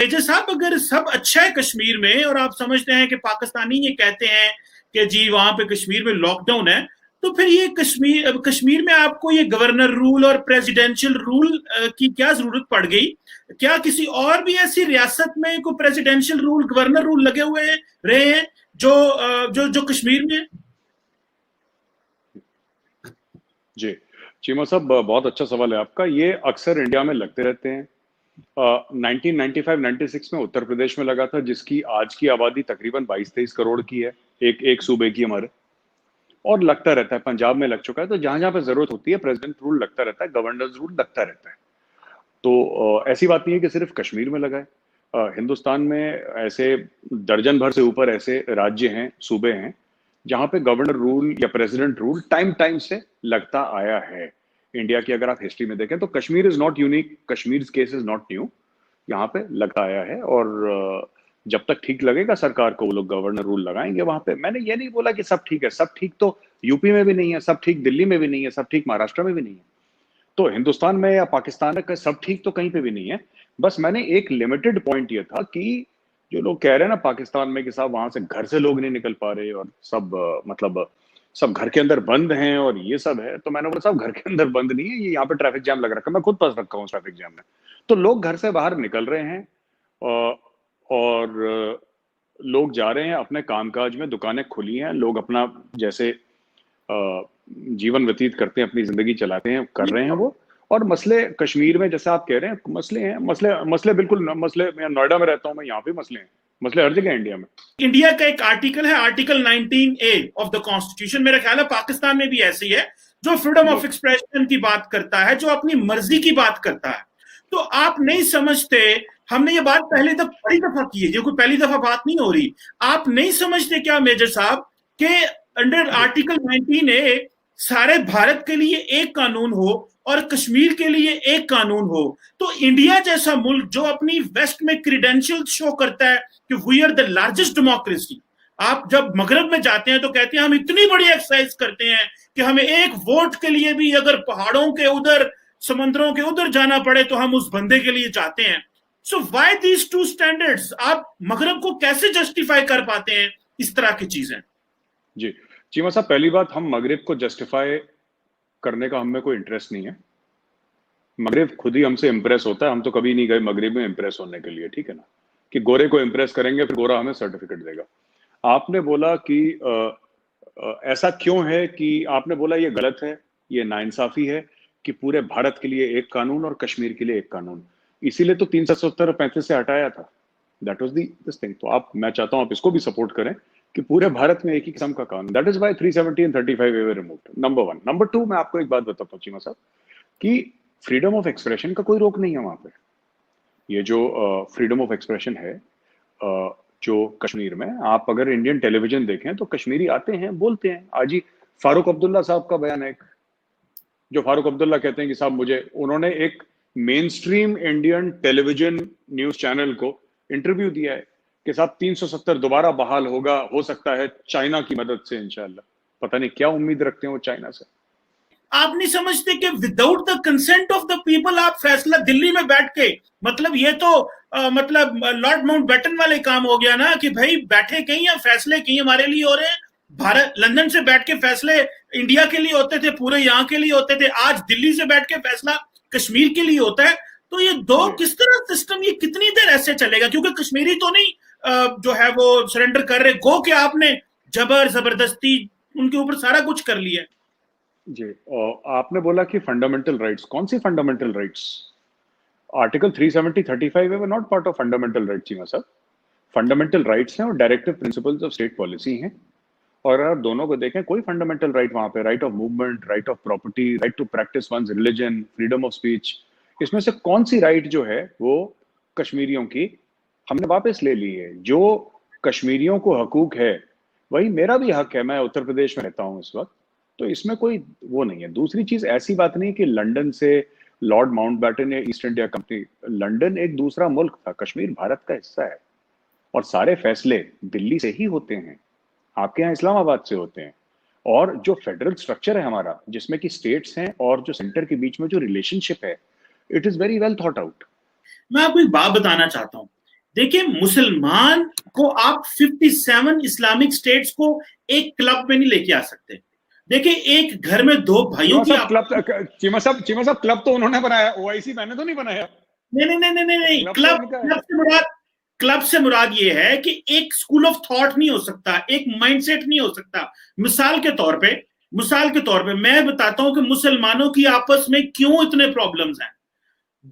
तेजस साहब, अगर सब अच्छा है कश्मीर में और आप समझते हैं कि पाकिस्तानी ये कहते हैं कि जी वहां पे कश्मीर में लॉकडाउन है, तो फिर ये कश्मीर में आपको ये गवर्नर रूल और प्रेसिडेंशियल रूल की क्या जरूरत पड़ गई? क्या किसी और भी ऐसी रियासत में कोई प्रेसिडेंशियल रूल, गवर्नर रूल लगे हुए हैं, रहे हैं जो जो कश्मीर में? जी, चीमा साहब, बहुत अच्छा सवाल है आपका। ये अक्सर इंडिया में लगते रहते हैं। 1995-96 में उत्तर प्रदेश में लगा था, जिसकी आज की आबादी तकरीबन 22-23 करोड़ की है, एक सूबे की हमारे। और लगता रहता है, पंजाब में लग चुका है। तो जहां जहां पे जरूरत होती है प्रेसिडेंट रूल लगता रहता है, गवर्नर रूल लगता रहता है। तो ऐसी बात नहीं है कि सिर्फ कश्मीर में लगा है। हिंदुस्तान में ऐसे दर्जन भर से ऊपर ऐसे राज्य हैं, सूबे हैं, जहां पे गवर्नर रूल या प्रेसिडेंट रूल टाइम टाइम से लगता आया है। इंडिया की अगर आप हिस्ट्री में देखें तो Kashmir is not unique, Kashmir case is not new. यहाँ पे लगता आया है। और जब तक ठीक लगेगा सरकार को, वो लोग गवर्नर रूल लगाएंगे वहां पे। मैंने ये नहीं बोला कि सब ठीक है। सब ठीक तो यूपी में भी नहीं है, सब ठीक दिल्ली में भी नहीं है, सब ठीक महाराष्ट्र में भी नहीं है। तो हिंदुस्तान में या पाकिस्तान में सब ठीक तो कहीं पे भी नहीं है। बस मैंने एक लिमिटेड पॉइंट ये था कि जो लोग कह रहे हैं ना पाकिस्तान में कि साहब वहां से घर से लोग नहीं निकल पा रहे और सब मतलब सब घर के अंदर बंद हैं और ये सब है, तो मैंने बोला साहब घर के अंदर बंद नहीं है, ये यहाँ पे ट्रैफिक जाम लग रखा है, मैं खुद फंस रखा हूँ ट्रैफिक जाम में। तो लोग घर से बाहर निकल रहे हैं और लोग जा रहे हैं अपने कामकाज में, दुकानें खुली हैं, लोग अपना जैसे जीवन व्यतीत करते हैं, अपनी जिंदगी चलाते हैं, कर रहे हैं वो। और मसले कश्मीर में जैसे आप कह रहे हैं मसले हैं, मसले मसले बिल्कुल मसले। मैं नोएडा में रहता हूं, मैं यहाँ पे मसले हैं, मसले हर जगह इंडिया में। इंडिया का एक आर्टिकल है, article 19A of the constitution, मेरा ख्याल है पाकिस्तान में भी ऐसी है, जो फ्रीडम ऑफ एक्सप्रेशन की बात करता है, जो अपनी मर्जी की बात करता है। तो आप नहीं समझते, हमने ये बात पहले तक बड़ी दफा की है, ये कोई पहली दफा बात नहीं हो रही। आप नहीं समझते क्या मेजर साहब कि अंडर आर्टिकल 19A सारे भारत के लिए एक कानून हो और कश्मीर के लिए एक कानून हो? तो इंडिया जैसा मुल्क जो अपनी वेस्ट में क्रीडेंशियल शो करता है कि we are the largest democracy, आप जब मगरब में जाते हैं तो कहते हैं हम इतनी बड़ी एक्सरसाइज करते हैं कि हमें एक वोट के लिए भी अगर पहाड़ों के उधर, समंदरों के उधर जाना पड़े तो हम उस बंदे के लिए जाते हैं। So why these two standards? आप मगरब को कैसे जस्टिफाई कर पाते हैं इस तरह की चीजें? जी चीमा साहब, पहली बात, हम मगरिब को जस्टिफाई करने का हमें कोई इंटरेस्ट नहीं है। मगरिब खुद ही हमसे इंप्रेस होता है। हम तो कभी नहीं गए मगरिब में इंप्रेस होने के लिए, ठीक है ना, कि गोरे को इंप्रेस करेंगे फिर गोरा हमें सर्टिफिकेट देगा। आपने बोला कि ऐसा क्यों है कि आपने बोला ये गलत है, ये नाइंसाफी है कि पूरे भारत के लिए एक कानून और कश्मीर के लिए एक कानून। इसीलिए तो 370 और 35 से हटाया था। That was this thing. तो आप, मैं चाहता हूं आप इसको भी सपोर्ट करें कि पूरे भारत में एक ही किस्म का कानून। That is why 370 and 35 way removed, number 1। Number 2, मैं आपको एक बात बताता हूं चीमा साहब कि फ्रीडम ऑफ एक्सप्रेशन का कोई रोक नहीं है वहां पे। ये जो फ्रीडम ऑफ एक्सप्रेशन है जो कश्मीर में, आप अगर इंडियन टेलीविजन देखें तो कश्मीरी आते हैं, बोलते हैं। आज ही फारूक अब्दुल्ला साहब का बयान है, जो फारूक अब्दुल्ला कहते हैं कि साहब मुझे, उन्होंने एक main stream Indian television news channel को इंटरव्यू दिया है कि साहब 370 दोबारा बहाल होगा, हो सकता है चाइना की मदद से इंशाल्लाह। पता नहीं क्या उम्मीद रखते हैं वो चाइना से। आप नहीं समझते कि without the consent of the people आप फैसला दिल्ली में बैठ के, मतलब ये तो मतलब लॉर्ड माउंटबेटन वाले काम हो गया ना, कि भाई बैठे कहीं या फैसले कहीं हमारे लिए हो रहे हैं। भारत लंदन से बैठ के फैसले इंडिया के लिए होते थे, पूरे यहाँ के लिए होते थे, आज दिल्ली से बैठ के फैसला कश्मीर के लिए होता है। तो ये दो किस तरह सिस्टम, ये कितनी देर ऐसे चलेगा? क्योंकि कश्मीरी तो नहीं जो है वो सरेंडर कर रहे, गो कि आपने जबरदस्ती उनके ऊपर सारा कुछ कर लिया। जी, और आपने बोला कि फंडामेंटल राइट्स, कौन सी फंडामेंटल राइट्स? आर्टिकल 370, 35 वे not part of fundamental rights Cheema साहब। फंडामेंटल राइट्स हैं और directive principles of state policy हैं। और अगर दोनों को देखें, कोई फंडामेंटल राइट वहां पे, right of movement, right of property, right to practice one's religion, freedom of speech, इसमें से कौन सी राइट जो है वो कश्मीरियों की हमने वापस ले ली है? जो कश्मीरियों को हकूक है वही मेरा भी हक है। मैं उत्तर प्रदेश में रहता हूँ इस वक्त, तो इसमें कोई वो नहीं है। दूसरी चीज, ऐसी बात नहीं कि लंदन से लॉर्ड माउंटबेटन या ईस्ट इंडिया कंपनी, लंदन एक दूसरा मुल्क था, कश्मीर भारत का हिस्सा है और सारे फैसले दिल्ली से ही होते हैं, आपके यहाँ इस्लामाबाद से होते हैं। और जो फेडरल स्ट्रक्चर है हमारा, जिसमें कि स्टेट्स हैं और जो सेंटर के बीच में जो रिलेशनशिप है, it is very well thought out. मैं आपको एक बात बताना चाहता हूँ, देखिए, मुसलमान को आप 57 इस्लामिक स्टेट्स को एक क्लब में नहीं लेके आ सकते। देखिए, एक घर में दो भाइयों की आप चीमा साहब क्लब तो उन्होंने बनाया, ओआईसी मैंने तो नहीं बनाया। नहीं नहीं नहीं नहीं नहीं, क्लब तो क्लब उनका है। क्लब से मुराद ये है कि एक स्कूल ऑफ थॉट नहीं हो सकता, एक माइंडसेट नहीं हो सकता। मिसाल के तौर पे मैं बताता हूं कि मुसलमानों की आपस में क्यों इतने प्रॉब्लम्स हैं।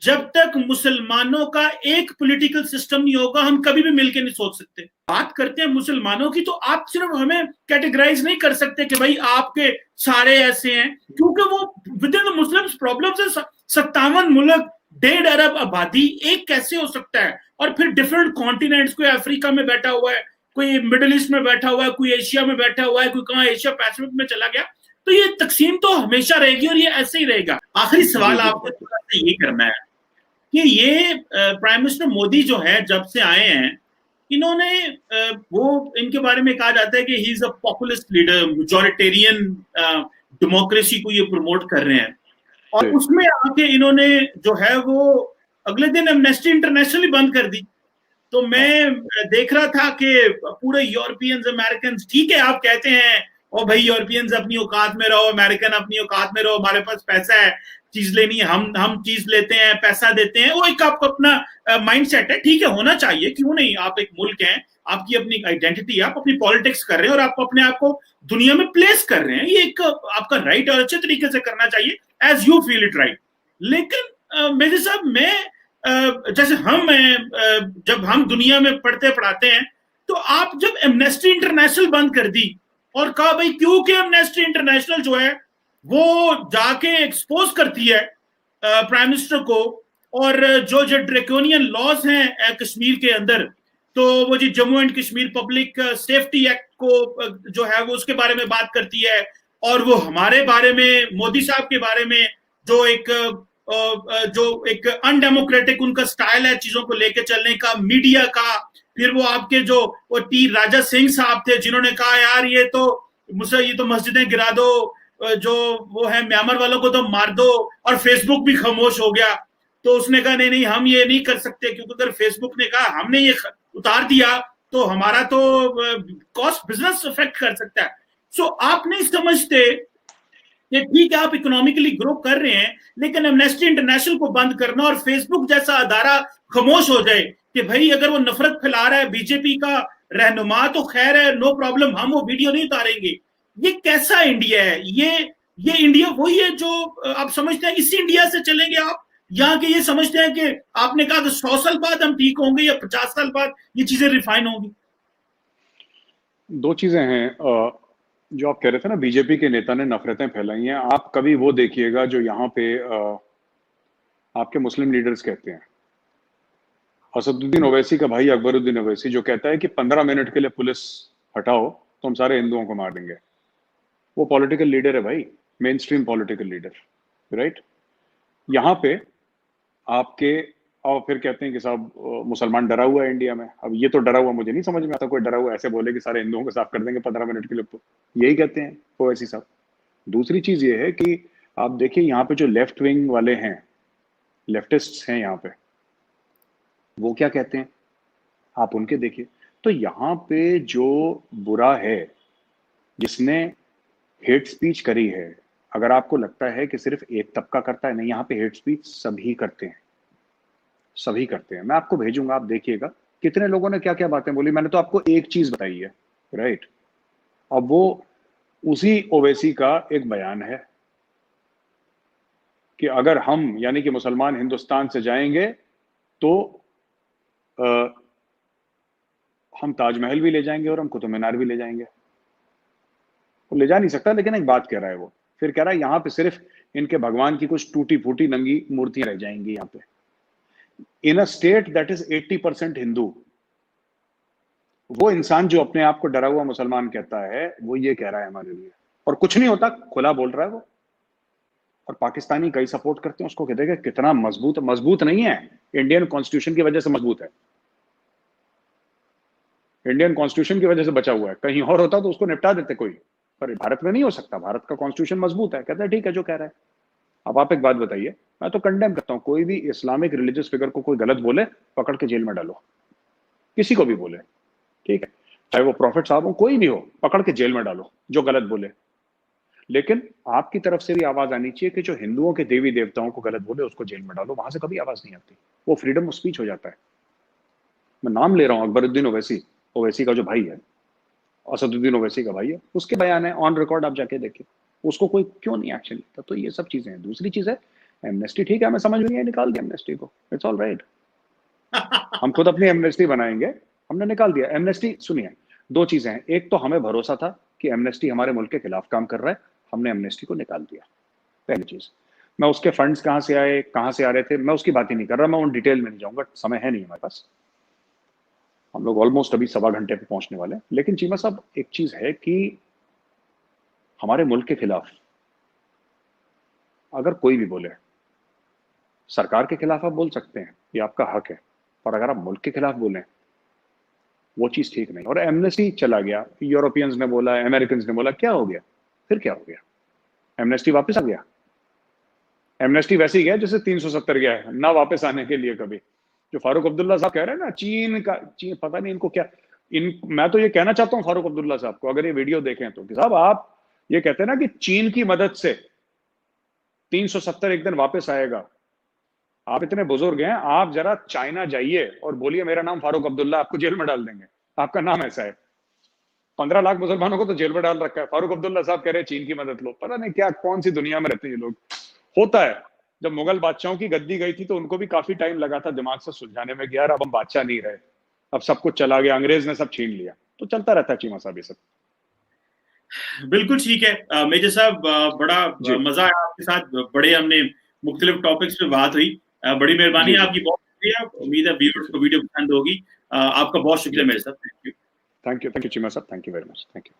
जब तक मुसलमानों का एक पॉलिटिकल सिस्टम नहीं होगा, हम कभी भी मिलकर नहीं सोच सकते। बात करते हैं मुसलमानों की, तो आप सिर्फ हमें कैटेगराइज नहीं कर सकते कि भाई आपके सारे ऐसे हैं, क्योंकि वो with in the Muslims problems है। 57 मुल्क, 1.5 अरब आबादी, एक कैसे हो सकता है? और फिर डिफरेंट कॉन्टिनेंट्स, कोई अफ्रीका में बैठा हुआ है, कोई मिडिल ईस्ट में बैठा हुआ है, कोई एशिया में बैठा हुआ है, कोई कहाँ एशिया पैसिफिक में चला गया। तो ये तकसीम तो हमेशा रहेगी और ये ऐसे ही रहेगा। आखिरी सवाल आपको थोड़ा सा ये करना है कि ये प्राइम मिनिस्टर मोदी जो है, जब से आए हैं, इन्होंने वो इनके बारे में कहा जाता है कि he is a populist leader, majoritarian democracy को ये प्रमोट कर रहे हैं। और उसमें आके इन्होंने जो है वो अगले दिन एमनेस्टी इंटरनेशनल ही बंद कर दी। तो मैं देख रहा था कि पूरे यूरोपियंस, अमेरिकन, ठीक है आप कहते हैं और भाई यूरोपियंस अपनी औकात में रहो, अमेरिकन अपनी औकात में रहो, हमारे पास पैसा है, चीज लेनी है, हम चीज लेते हैं, पैसा देते हैं, वो एक आपका अपना माइंडसेट है, ठीक है, होना चाहिए, क्यों नहीं। आप एक मुल्क हैं, आपकी अपनी आइडेंटिटी है, आप अपनी पॉलिटिक्स कर रहे हैं और आप अपने आप को दुनिया में प्लेस कर रहे हैं, ये एक आपका राइट और अच्छे तरीके से करना चाहिए, as you feel it right. लेकिन मेरे साहब, मैं जैसे जब हम दुनिया में पढ़ते पढ़ाते हैं, तो आप जब एमनेस्टी इंटरनेशनल बंद कर दी और कहा भाई क्योंकि एमनेस्टी इंटरनेशनल जो है वो जाके एक्सपोज करती है प्राइम मिनिस्टर को, और जो ड्रैकोनियन लॉज हैं कश्मीर के अंदर, तो वो जी Jammu and Kashmir public safety act को जो है वो उसके बारे में बात करती है, और वो हमारे बारे में, मोदी साहब के बारे में जो एक अनडेमोक्रेटिक उनका स्टाइल है चीजों को लेके चलने का, मीडिया का। फिर वो आपके जो वो टी राजा सिंह साहब थे, जिन्होंने कहा यार ये तो मस्जिदें गिरा दो, जो वो है म्यांमार वालों को तो मार दो, और फेसबुक भी खामोश हो गया। तो उसने कहा नहीं नहीं, हम ये नहीं कर सकते, क्योंकि अगर फेसबुक ने कहा हमने ये उतार दिया तो हमारा तो कॉस्ट बिजनेस अफेक्ट कर सकता है। सो आप नहीं समझते कि ठीक है आप इकोनॉमिकली ग्रो कर रहे हैं, लेकिन एमनेस्टी इंटरनेशनल को बंद करना और फेसबुक जैसा अदारा खामोश हो जाए कि भाई अगर वो नफरत फैला रहा है बीजेपी का रहनुमा तो खैर है, नो प्रॉब्लम, हम वो वीडियो नहीं उतारेंगे। ये कैसा इंडिया है? ये इंडिया वही है जो आप समझते हैं इसी इंडिया से चलेंगे आप, यहाँ के ये समझते हैं कि आपने कहा कि 100 साल बाद हम ठीक होंगे या 50 साल बाद ये चीजें रिफाइन होंगी? दो चीजें हैं। जो आप कह रहे थे ना, बीजेपी के नेता ने नफरतें फैलाई हैं, आप कभी वो देखिएगा जो यहाँ पे आपके मुस्लिम लीडर्स कहते हैं। असदुद्दीन ओवैसी का भाई अकबरुद्दीन ओवैसी जो कहता है कि 15 मिनट के लिए पुलिस हटाओ तो हम सारे हिंदुओं को मार देंगे। वो पॉलिटिकल लीडर है भाई, main stream political leader, right. यहाँ पे आपके और फिर कहते हैं कि साहब मुसलमान डरा हुआ है इंडिया में। अब ये तो डरा हुआ मुझे नहीं समझ में आता, कोई डरा हुआ ऐसे बोले कि सारे हिंदुओं को साफ कर देंगे 15 मिनट के लिए, यही कहते हैं ओवैसी साहब। दूसरी चीज ये है कि आप देखिए यहाँ पे जो लेफ्ट विंग वाले हैं, लेफ्टिस्ट हैं यहाँ पे, वो क्या कहते हैं आप उनके देखिए। तो यहाँ पे जो बुरा है, जिसने हेट स्पीच करी है, अगर आपको लगता है कि सिर्फ एक तबका करता है, नहीं, यहाँ पे हेट स्पीच सभी करते हैं, सभी करते हैं। मैं आपको भेजूंगा, आप देखिएगा कितने लोगों ने क्या क्या बातें बोली। मैंने तो आपको एक चीज बताई है, राइट। अब वो उसी ओवैसी का एक बयान है कि अगर हम यानी कि मुसलमान हिंदुस्तान से जाएंगे तो हम ताजमहल भी ले जाएंगे और हम कुतुब मीनार भी ले जाएंगे। वो ले जा नहीं सकता, लेकिन एक बात कह रहा है वो। फिर कह रहा है यहाँ पे सिर्फ इनके भगवान की कुछ टूटी फूटी नंगी मूर्तियां रह जाएंगी यहाँ पे। In a state that is 80% Hindu, वो इंसान जो अपने आप को डरा हुआ मुसलमान कहता है, वो ये कह रहा है हमारे लिए, और कुछ नहीं होता, खुला बोल रहा है वो। और पाकिस्तानी कई सपोर्ट करते हैं उसको, कहते हैं कितना मजबूत नहीं है, इंडियन कॉन्स्टिट्यूशन की वजह से मजबूत है, इंडियन कॉन्स्टिट्यूशन की वजह से बचा हुआ है। कहीं और होता तो उसको निपटा देते कोई, पर भारत में नहीं हो सकता, भारत का कॉन्स्टिट्यूशन मजबूत है। कहता है ठीक है जो कह रहा है। अब आप एक बात बताइए, मैं तो कंडेम करता हूं कोई भी इस्लामिक रिलीजियस फिगर को कोई गलत बोले, पकड़ के जेल में डालो। किसी को भी बोले, ठीक है, चाहे वो प्रॉफिट साहब हो, कोई भी हो, पकड़ के जेल में डालो जो गलत बोले। लेकिन आपकी तरफ से भी आवाज आनी चाहिए कि जो हिंदुओं के देवी देवताओं को गलत बोले उसको जेल में डालो, वहां से कभी आवाज नहीं आती, वो फ्रीडम ऑफ स्पीच हो जाता है। मैं नाम ले रहा हूं, अकबरुद्दीन ओवैसी, ओवैसी का जो भाई है, असदुद्दीन ओवैसी का भाई है, उसके बयान है ऑन रिकॉर्ड, आप जाके देखिए, उसको कोई क्यों नहीं एक्शन लेता। तो ये सब चीजें हैं। दूसरी चीज है एमनेस्टी, ठीक है, हमें समझ में नहीं है, निकाल दिया एमनेस्टी को, इट्स ऑल राइट, हम खुद अपनी एमनेस्टी बनाएंगे, हमने निकाल दिया एमनेस्टी। सुनिए, दो चीजें हैं, एक तो हमें भरोसा था कि एमनेस्टी हमारे मुल्क के खिलाफ काम कर रहा है, हमने एमनेस्टी को निकाल दिया, पहली चीज। मैं उसके फंड्स कहां से आए, कहां से आ रहे थे, मैं उसकी बात ही नहीं कर रहा, मैं उन डिटेल में नहीं जाऊंगा, समय है नहीं हमारे पास, हम लोग ऑलमोस्ट अभी 1.25 घंटे पे पहुंचने वाले हैं। लेकिन चीमा साहब, एक चीज है कि हमारे मुल्क के खिलाफ अगर कोई भी बोले, सरकार के खिलाफ आप बोल सकते हैं, ये आपका हक है, पर अगर आप मुल्क के खिलाफ बोलें, वो चीज ठीक नहीं। और एमनेस्टी चला गया, यूरोपियंस ने बोला, अमेरिकन ने बोला, क्या हो गया, फिर क्या हो गया, एमनेस्टी वापस आ गया। एमनेस्टी वैसे ही गया जैसे 370 गया है, ना वापस आने के लिए कभी। जो फारूक अब्दुल्ला साहब कह रहे हैं ना, चीन पता नहीं इनको क्या, मैं तो ये कहना चाहता हूं फारूक अब्दुल्ला साहब को, अगर ये वीडियो देखें तो, कि साहब आप ये कहते हैं ना कि चीन की मदद से 370 एक दिन वापस आएगा, आप इतने बुजुर्ग हैं, आप जरा चाइना जाइए और बोलिए मेरा नाम फारूक अब्दुल्ला, आपको जेल में डाल देंगे, आपका नाम ऐसा है। 15 लाख मुसलमानों को तो जेल में डाल रखा है, फारूक अब्दुल्ला साहब कह रहे हैं चीन की मदद लो, पता नहीं क्या, कौन सी दुनिया में रहते हैं ये लोग। होता है, जब मुगल बादशाहों की गद्दी गई थी तो उनको भी काफी टाइम लगा था दिमाग से सुलझाने में कि यार अब हम बादशाह नहीं रहे, अब सब कुछ चला गया, अंग्रेज ने सब छीन लिया, तो चलता रहता है चीमा साहब ये सब। बिल्कुल ठीक है मेजर साहब, बड़ा जी मजा आया आपके साथ, बड़े हमने मुख्तलिफ टॉपिक्स पे बात हुई, बड़ी मेहरबानी जी है जी आपकी, बहुत शुक्रिया, उम्मीद है जी व्यूअर्स जी को वीडियो पसंद होगी। आपका बहुत जी शुक्रिया मेरे साथ, thank you. Thank you Cheema साहब, thank you very much, thank you.